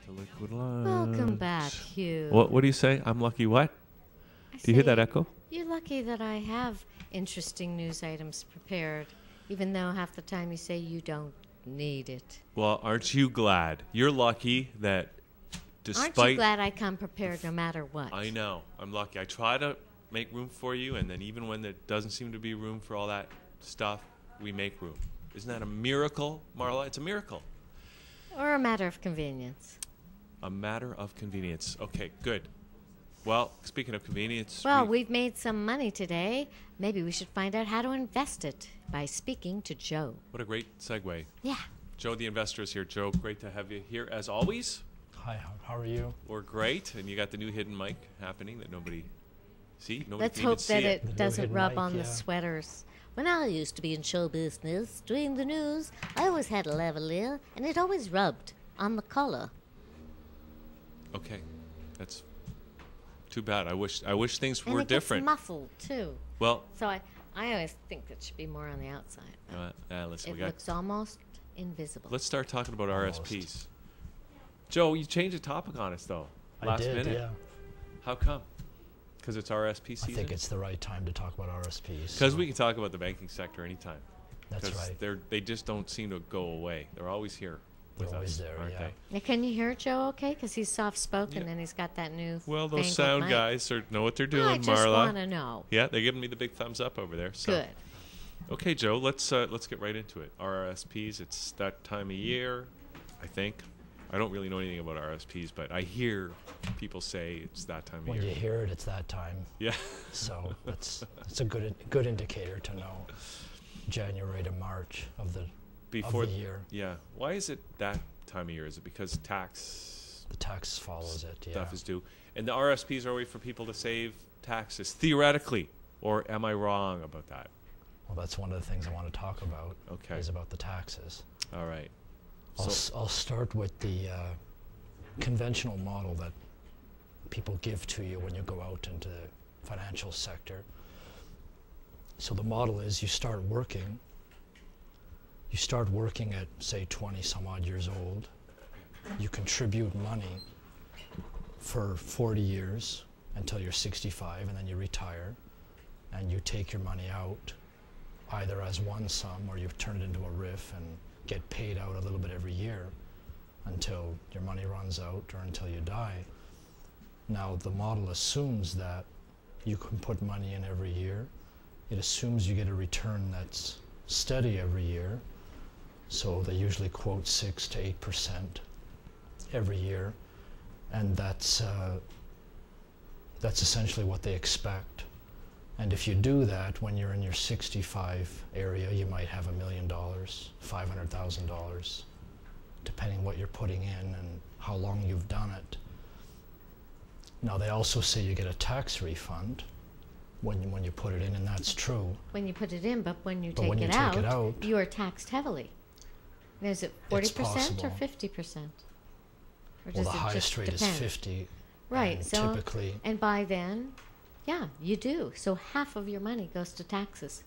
to liquid lunch. Welcome back, Hugh. What do you say? I'm lucky what? Do you hear that echo? You're lucky that I have interesting news items prepared, even though half the time you say you don't need it. Well, aren't you glad? You're lucky that despite... Aren't you glad I come prepared no matter what? I know. I'm lucky. I try to make room for you, and then even when there doesn't seem to be room for all that stuff, we make room. Isn't that a miracle, Marla? It's a miracle. Or a matter of convenience. A matter of convenience. Okay, good. Well, speaking of convenience... Well, we've made some money today. Maybe we should find out how to invest it by speaking to Joe. What a great segue. Yeah. Joe, the investor, is here. Joe, great to have you here as always. Hi, how are you? We're great, and you got the new hidden mic happening that nobody see. Nobody Let's can hope even see that it doesn't hidden rub mic, on the yeah. sweaters. When I used to be in show business, doing the news, I always had a lavalier, and it always rubbed on the collar. Okay, that's too bad. I wish things And were it different. gets muffled, too. Well, So I always think it should be more on the outside. listen, It looks almost invisible. let's start talking about RSPs. Joe, you changed the topic on us though. Last I did, minute. yeah. How come? Because it's RSP season. I think it's the right time to talk about RSPs. Because we can talk about the banking sector anytime. That's 'Cause right. They just don't seem to go away. They're always here with They're always us, there, aren't yeah. they? Now, can you hear Joe okay? Because he's soft-spoken Yeah. and he's got that new Well, those fangled sound mic. guys know what they're doing, I just Marla. want to know. Yeah, they're giving me the big thumbs up over there. So. Good. Okay, Joe, let's get right into it. RRSPs, it's that time of year, I think. I don't really know anything about RRSPs, but I hear people say it's that time of When year. you hear it, it's that time. Yeah. So that's a good indicator to know. January to March of the year. Yeah. Why is it that time of year? Is it because tax The tax follows it. Yeah. stuff is due? And the RRSPs are a way for people to save taxes, theoretically. Or am I wrong about that? Well, that's one of the things I want to talk about. Okay. Is about the taxes. All right. I'll start with the conventional model that people give to you when you go out into the financial sector. So the model is you start working at, say, 20 some odd years old. You contribute money for 40 years until you're 65, and then you retire, and you take your money out either as one sum or you turn it into a RIF and get paid out a little bit every year until your money runs out or until you die. Now, the model assumes that you can put money in every year. It assumes you get a return that's steady every year. So they usually quote 6 to 8% every year. And that's essentially what they expect. And if you do that, when you're in your 65 area, you might have $1 million, $500,000, depending what you're putting in and how long you've done it. Now, they also say you get a tax refund when you put it in, and that's true. When you put it in, but when you But take when it you take out, it out, you are taxed heavily. Now, is it It's 40% or possible. 50%? Or well, does the it highest just rate is depend? 50. Right. And So, typically, and by then, yeah, you do. So half of your money goes to taxes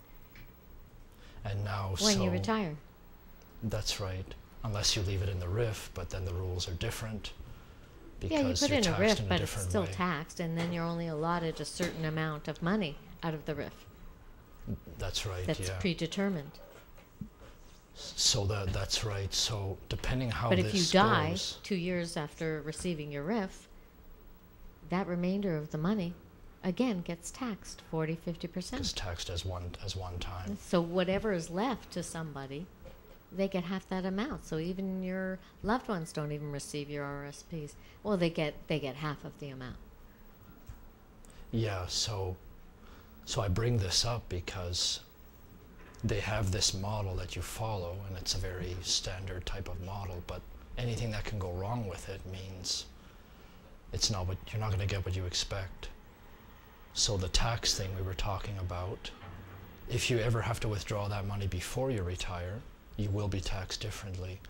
and now when you retire. That's right, unless you leave it in the RIF, but then the rules are different because Yeah, you put you're in a taxed RIF, in a but it's different still way. taxed, and then you're only allotted a certain amount of money out of the RIF. That's right, That's yeah. predetermined. So that's right. So depending how But this if you die goes, 2 years after receiving your RIF, that remainder of the money, again, gets taxed 40, 50%. is taxed as one time. So whatever is left to somebody, they get half that amount. So even your loved ones don't even receive your RSPs. Well, they get half of the amount. Yeah. So I bring this up because they have this model that you follow, and it's a very standard type of model. But anything that can go wrong with it means it's not what you're not going to get what you expect. So the tax thing we were talking about, if you ever have to withdraw that money before you retire, you will be taxed differently.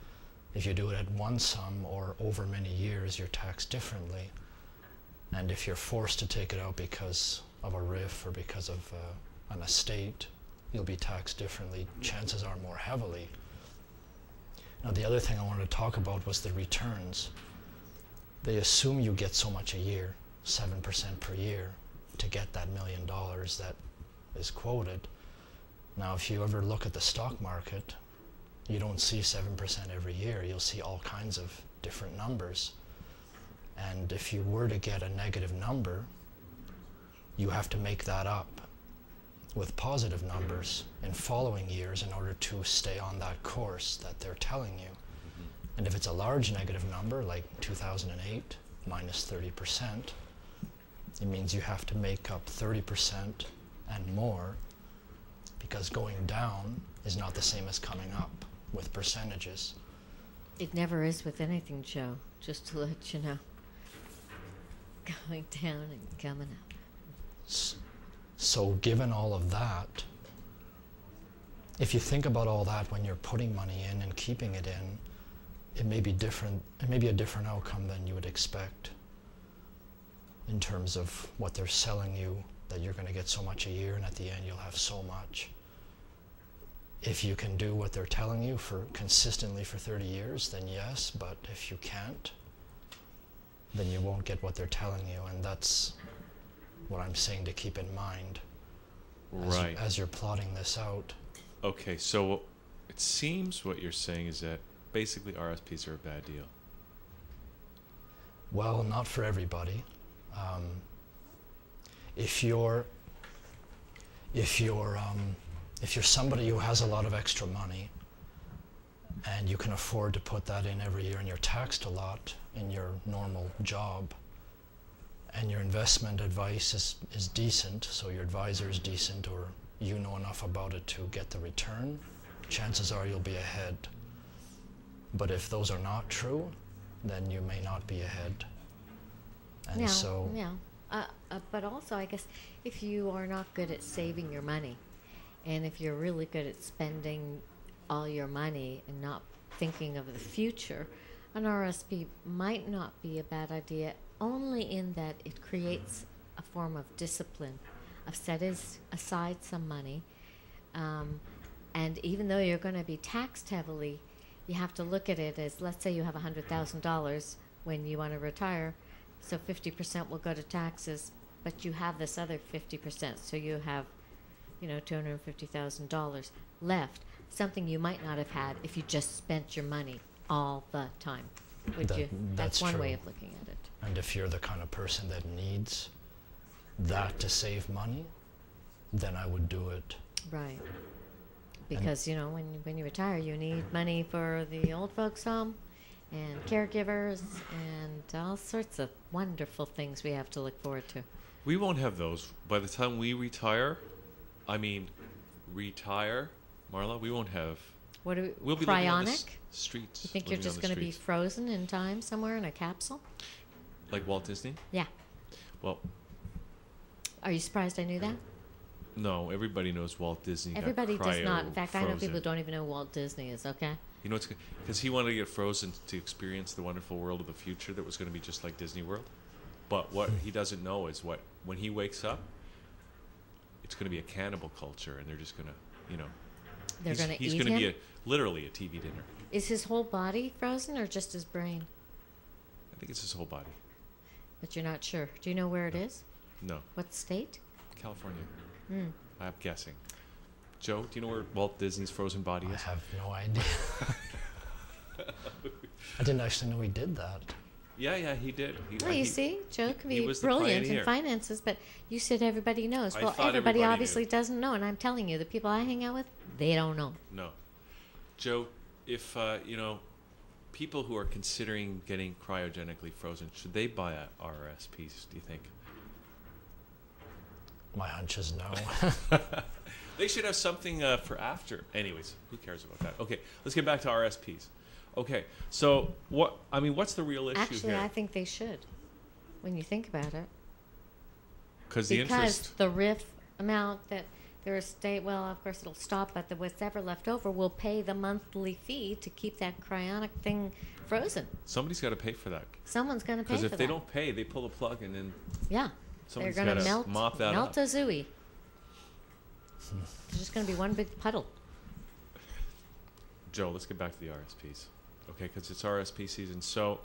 If you do it at one sum or over many years, you're taxed differently. And if you're forced to take it out because of a RIF or because of an estate, you'll be taxed differently. Chances are more heavily. Now, the other thing I wanted to talk about was the returns. they assume you get so much a year, 7% per year, to get that $1 million that is quoted. Now, if you ever look at the stock market, you don't see 7% every year. You'll see all kinds of different numbers. And if you were to get a negative number, you have to make that up with positive numbers in following years in order to stay on that course that they're telling you. And if it's a large negative number, like 2008 minus 30%, it means you have to make up 30% and more, because going down is not the same as coming up with percentages. It never is with anything, Joe, just to let you know. Going down and coming up. So given all of that, if you think about all that when you're putting money in and keeping it in, it may be different. It may be a different outcome than you would expect in terms of what they're selling you, that you're going to get so much a year and at the end you'll have so much. If you can do what they're telling you for consistently for 30 years, then yes, but if you can't, then you won't get what they're telling you, and that's what I'm saying to keep in mind as you're plotting this out. Okay, so it seems what you're saying is that basically RSPs are a bad deal. Well, not for everybody. If you're somebody who has a lot of extra money and you can afford to put that in every year and you're taxed a lot in your normal job, and your investment advice is decent, so your advisor is decent, or you know enough about it to get the return, chances are you'll be ahead. But if those are not true, then you may not be ahead. And but also, I guess, if you are not good at saving your money, and if you're really good at spending all your money and not thinking of the future, an RSP might not be a bad idea, only in that it creates a form of discipline, of setting aside some money. And even though you're going to be taxed heavily, you have to look at it as, let's say you have $100,000 when you want to retire, so 50% will go to taxes, but you have this other 50%, so you have, $250,000 left, something you might not have had if you just spent your money all the time. That's one way of looking at it. And if you're the kind of person that needs that to save money, then I would do it. Right. Because, when you retire, you need money for the old folks' home and caregivers and all sorts of wonderful things we have to look forward to. We won't have those. By the time we retire, Marla, we won't have... What are we'll be living on the cryonic? Streets. You think you're just going to be frozen in time somewhere in a capsule? Like Walt Disney? Yeah. Well... Are you surprised I knew that? No, everybody knows Walt Disney. Everybody got does not. In fact, I know frozen. people who don't even know who Walt Disney is, okay? You know what's because he wanted to get frozen to experience the wonderful world of the future that was going to be just like Disney World. But what he doesn't know is when he wakes up, it's going to be a cannibal culture, and they're just going to, They're going to eat him? He's going to be literally a TV dinner. Is his whole body frozen or just his brain? I think it's his whole body. But you're not sure. Do you know where it is? No. What state? California. I'm guessing. Joe, do you know where Walt Disney's frozen body is? I have no idea. I didn't actually know he did that. Yeah, he did. Well, you see, Joe can be brilliant in finances, but you said everybody knows. Well, everybody obviously doesn't know, and I'm telling you, the people I hang out with, they don't know. No. Joe, if, people who are considering getting cryogenically frozen, should they buy a RRSPs, do you think? My hunch is no. They should have something for after. Anyways, who cares about that? Okay, let's get back to RSPs. Okay, so what's the real issue here? Actually, I think they should, when you think about it. Because the RIF amount that their estate, well, of course it'll stop, but what's ever left over will pay the monthly fee to keep that cryonic thing frozen. Somebody's got to pay for that. Someone's going to pay for that. Because if they don't pay, they pull the plug and then... Yeah. Someone's they're going to mop that melt up. a zooey. It's just going to be one big puddle. Joe, let's get back to the RSPs. Okay, because it's RSP season. So,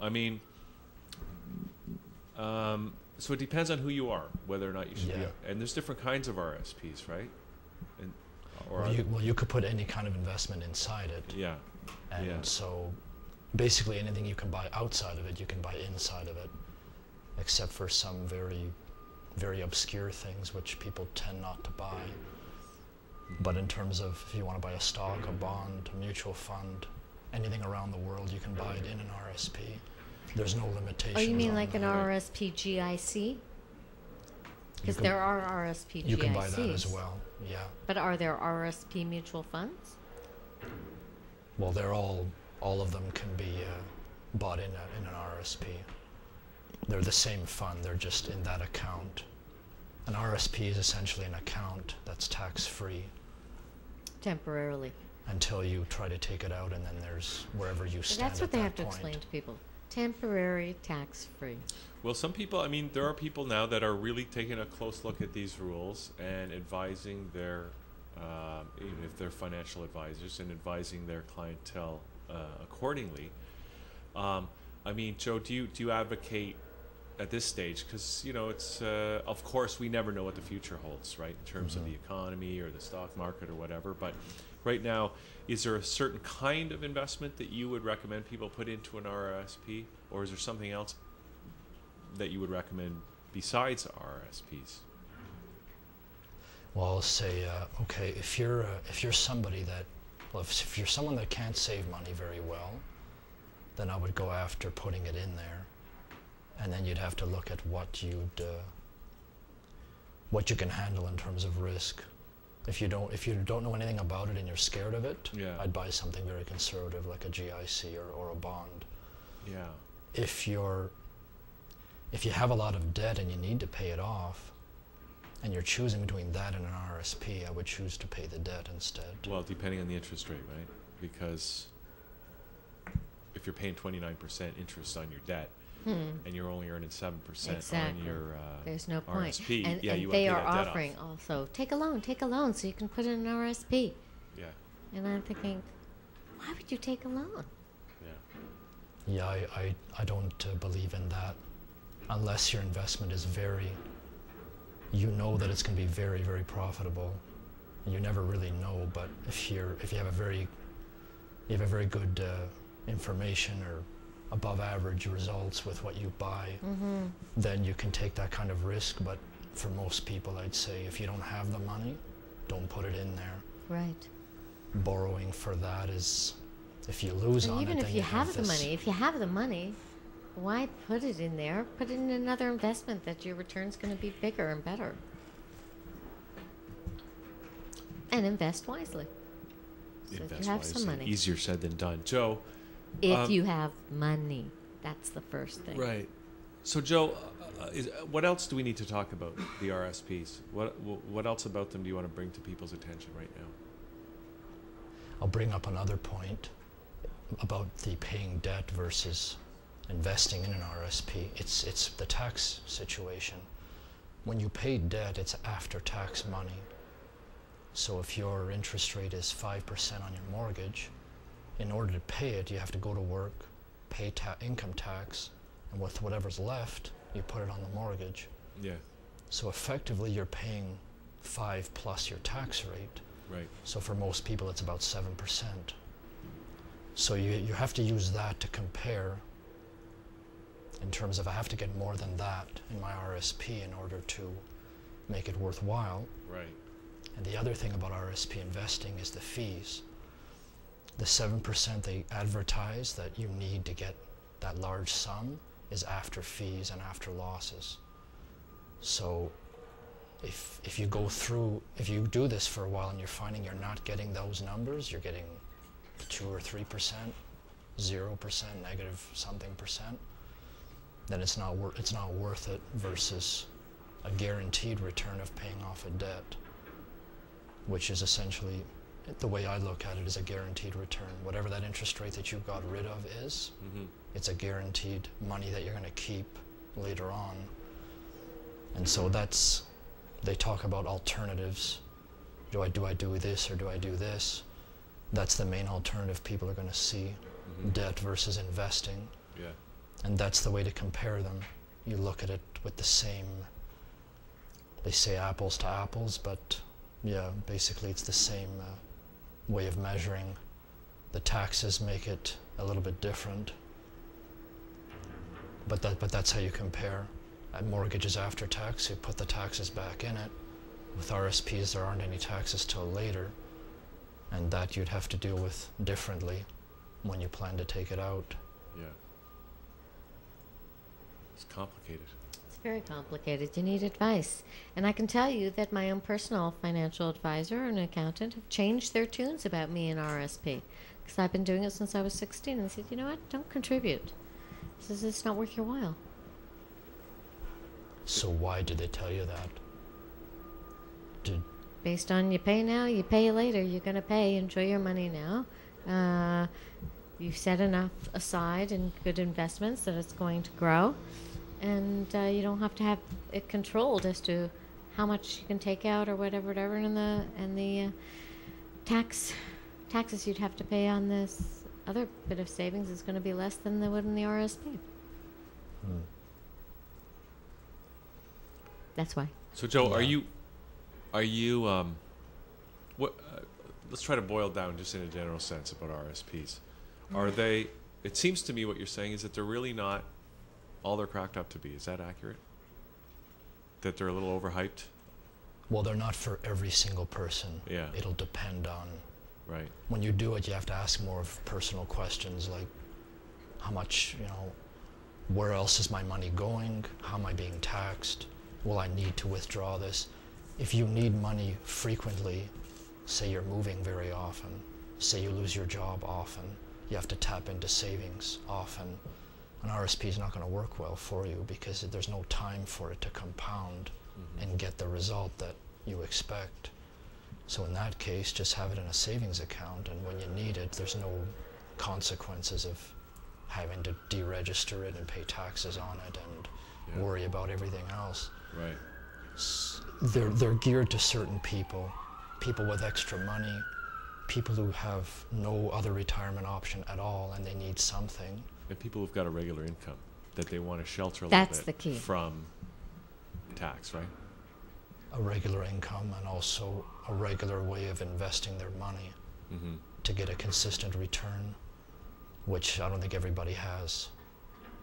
So it depends on who you are, whether or not you should Yeah. be. And there's different kinds of RSPs, right? And, Well, you could put any kind of investment inside it. yeah, And yeah. so basically anything you can buy outside of it, you can buy inside of it, except for some very, very obscure things which people tend not to buy. But in terms of if you want to buy a stock, a bond, a mutual fund, anything around the world, you can buy it in an RSP. There's no limitations. Oh, you mean on like an that. RRSP GIC? Because can- there are RRSP GICs. You can buy that as well, yeah. But are there RRSP mutual funds? Well, they're all of them can be bought in an RSP. They're the same fund, they're just in that account. An RSP is essentially an account that's tax-free Temporarily. until you try to take it out, and then there's wherever you So stand that's what at they that have to point. explain to people. Temporary tax-free. Well, some people, I mean, there are people now that are really taking a close look at these rules and advising their, even if they're financial advisors, and advising their clientele accordingly. I mean, Joe, do you advocate at this stage? Because, you know, it's, of course, we never know what the future holds, right, in terms of the economy or the stock market or whatever. But right now, is there a certain kind of investment that you would recommend people put into an RRSP? Or is there something else that you would recommend besides RRSPs? Well, I'll say, okay, if you're somebody that, well, if you're someone that can't save money very well, then I would go after putting it in there, and then you'd have to look at what you can handle in terms of risk. If you don't know anything about it and you're scared of it, Yeah. I'd buy something very conservative like a GIC or a bond. Yeah. If you have a lot of debt and you need to pay it off, and you're choosing between that and an RSP, I would choose to pay the debt instead. Well, depending on the interest rate, right? Because if you're paying 29% interest on your debt, and you're only earning 7% Exactly. on your There's no point. RSP, And, yeah, and you they wanna are pay that debt offering off. also, take a loan so you can put in an RSP. Yeah, And I'm thinking, why would you take a loan? yeah. Yeah, I don't believe in that unless your investment is you know that it's going to be very, very profitable. You never really know, but if you have a very good information or above average results with what you buy, then you can take that kind of risk. But for most people, I'd say if you don't have the money, don't put it in there. Right. Borrowing for that is, if you lose And on even it, if then you have the this- money, why put it in there? Put it in another investment that your return's going to be bigger and better. And invest wisely. So if Invest you have some wisely. money. Easier said than done. Joe. If you have money, that's the first thing. Right. So, Joe, what else do we need to talk about the RSPs? What else about them do you want to bring to people's attention right now? I'll bring up another point about the paying debt versus investing in an RSP. It's the tax situation. When you pay debt, it's after-tax money. So if your interest rate is 5% on your mortgage, in order to pay it, you have to go to work, pay income tax, and with whatever's left, you put it on the mortgage. Yeah. So effectively, you're paying 5 plus your tax rate. Right. So for most people, it's about 7%. So you have to use that to compare in terms of I have to get more than that in my RSP in order to make it worthwhile. Right. And the other thing about RSP investing is the fees. The 7% they advertise that you need to get that large sum is after fees and after losses. So if you do this for a while and you're finding you're not getting those numbers, you're getting 2 or 3%, 0%, negative something percent, then it's not worth it versus a guaranteed return of paying off a debt, which is essentially, the way I look at it, is a guaranteed return. Whatever that interest rate that you got rid of is, it's a guaranteed money that you're going to keep later on. And so they talk about alternatives. Do I do this or do I do this? That's the main alternative people are going to see, debt versus investing. Yeah. And that's the way to compare them. You look at it with the same, they say apples to apples, but yeah, basically it's the same way of measuring. The taxes make it a little bit different, but that's how you compare. At mortgages after tax, you put the taxes back in it. With RSPs, there aren't any taxes till later, and that you'd have to deal with differently when you plan to take it out. Yeah. It's complicated. It's very complicated. You need advice. And I can tell you that my own personal financial advisor and accountant have changed their tunes about me and RSP. Because I've been doing it since I was 16. And they said, you know what? Don't contribute. He says, it's not worth your while. So why did they tell you that? Based on you pay now, you pay later. You're going to pay. Enjoy your money now. You've set enough aside in good investments that it's going to grow. And you don't have to have it controlled as to how much you can take out or whatever. And the taxes you'd have to pay on this other bit of savings is going to be less than they would in the RSP. That's why. So, Joe, Yeah. are you, what? Let's try to boil down just in a general sense about RSPs. Are they? It seems to me what you're saying is that they're really not all they're cracked up to be. Is that accurate? That they're a little overhyped? Well, they're not for every single person. Yeah. It'll depend on, Right. when you do it, you have to ask more of personal questions like how much, where else is my money going? How am I being taxed? Will I need to withdraw this? If you need money frequently, say you're moving very often, say you lose your job often, you have to tap into savings often. An RSP is not going to work well for you because there's no time for it to compound and get the result that you expect. So in that case, just have it in a savings account, and when you need it, there's no consequences of having to deregister it and pay taxes on it and worry about everything else. Right. They're geared to certain people with extra money, people who have no other retirement option at all and they need something. And people who've got a regular income that they want to shelter a That's little the bit key. from tax, right? A regular income and also a regular way of investing their money to get a consistent return, which I don't think everybody has.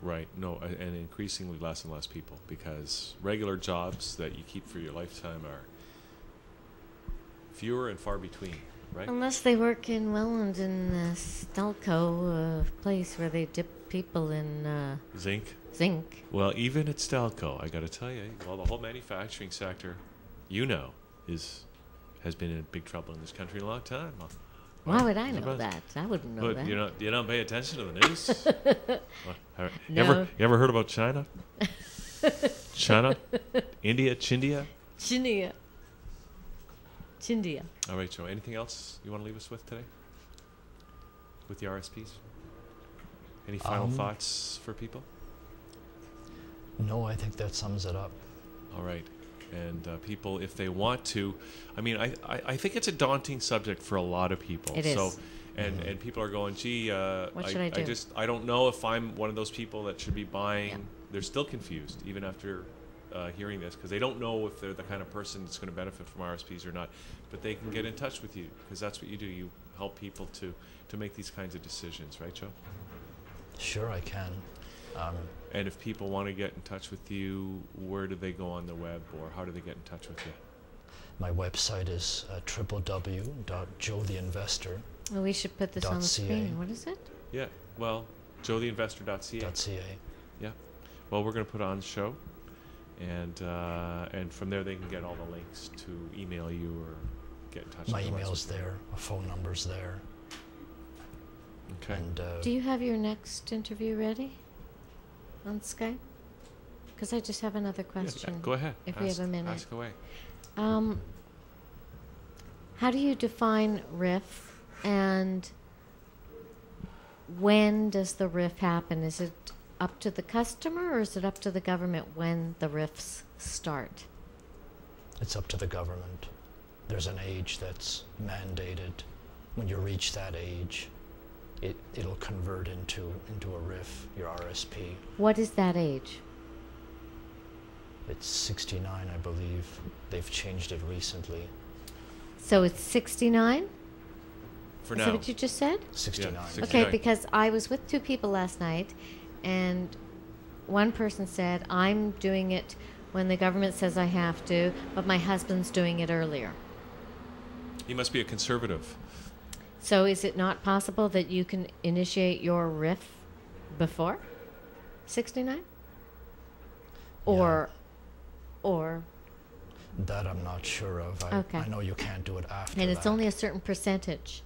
Right. No, and increasingly less and less people, because regular jobs that you keep for your lifetime are fewer and far between, right? Unless they work in Welland in Stelco, place where they dip people in Zinc. zinc. Well, even at Stelco, I got to tell you, well, the whole manufacturing sector, has been in big trouble in this country in a long time. Why would I know that? I wouldn't know But that. you don't pay attention to the news. No. You ever heard about China? China, India, Chindia. Chindia. All right, Joe. Anything else you want to leave us with today? With the RSPs? Any final thoughts for people? No, I think that sums it up. All right. And people, if they want to, I mean, I think it's a daunting subject for a lot of people. It is. So, and people are going, gee, What should I do? I don't know if I'm one of those people that should be buying. Yeah. They're still confused, even after hearing this, because they don't know if they're the kind of person that's going to benefit from RSPs or not. But they can get in touch with you, because that's what you do. You help people to make these kinds of decisions, right, Joe? Sure, I can. And if people want to get in touch with you, where do they go on the web, or how do they get in touch with you? My website is www.joetheinvestor.ca. Well, we should put this on the screen. What is it? Yeah, well, joetheinvestor.ca. Yeah. Well, we're going to put it on the show, and from there they can get all the links to email you or get in touch. My with you. email's there, my phone number's there. Okay. And Do you have your next interview ready on Skype? Because I just have another question. Yeah, go ahead. If we have a minute. Ask away. How do you define RIF, and when does the RIF happen? Is it up to the customer, or is it up to the government when the RIFs start? it's up to the government. There's an age that's mandated. When you reach that age, it'll convert into a RIF, your RSP. What is that age? It's 69, I believe. They've changed it recently. So it's 69? For Is now. that what you just said? 69. Yeah, 69. Okay, because I was with two people last night, and one person said, I'm doing it when the government says I have to, but my husband's doing it earlier. He must be a conservative. So is it not possible that you can initiate your RIF before 69? Or That I'm not sure of. Okay. I know you can't do it after and it's that. only a certain percentage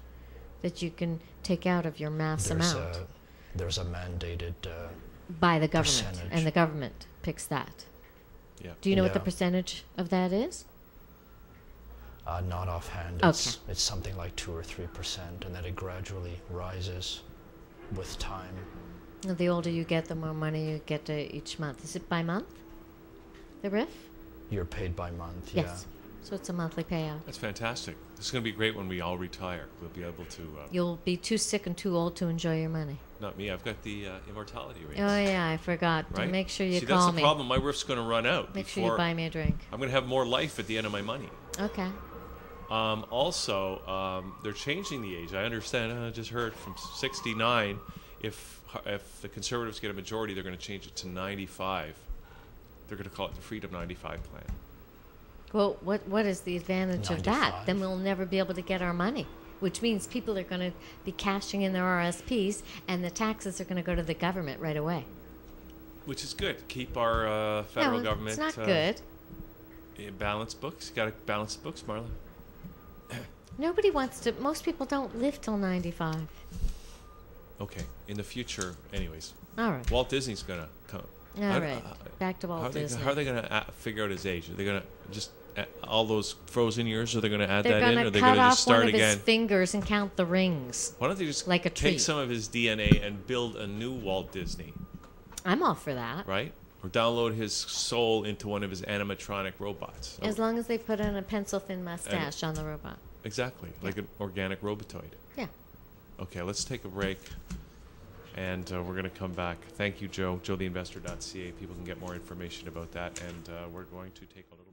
that you can take out of your mass amount There's a mandated by the government, percentage. and the government picks that. Yeah. Do you know what the Yeah. percentage of that is? not offhand. Okay. It's something like 2 or 3%, and then it gradually rises with time. The older you get, the more money you get each month. Is it by month? The RIF? You're paid by month. Yes. So it's a monthly payout. That's fantastic. This is going to be great when we all retire. We'll be able to. You'll be too sick and too old to enjoy your money. Not me. I've got the immortality rates. Oh yeah, I forgot. Right? Make sure you See, call that's the me. problem. My RIF's going to run out. Make sure before you buy me a drink. I'm going to have more life at the end of my money. Okay. Also, they're changing the age. I understand. I just heard from 69. If the Conservatives get a majority, they're going to change it to 95. They're going to call it the Freedom 95 plan. Well, what is the advantage of that? 95. Then we'll never be able to get our money, which means people are going to be cashing in their RSPs, and the taxes are going to go to the government right away. Which is good. Keep our federal government. It's not good. Balanced books. You got to balance the books, Marla. Nobody wants to. Most people don't live till 95. Okay. In the future, anyways. All right. Walt Disney's going to come. All right. Back to Walt Disney. How are they going to figure out his age? Are they going to just all those frozen years? Are they going to add They're that in? Or going are to they cut going to off just start one of again? his fingers and count the rings. Why don't they just like a tree. take some of his DNA and build a new Walt Disney, I'm all for that. right? Or download his soul into one of his animatronic robots. As long as they put in a pencil-thin mustache on the robot. Exactly, like an organic robotoid. Yeah. Okay, let's take a break, and we're going to come back. Thank you, Joe. JoeTheInvestor.ca. People can get more information about that, and we're going to take a look.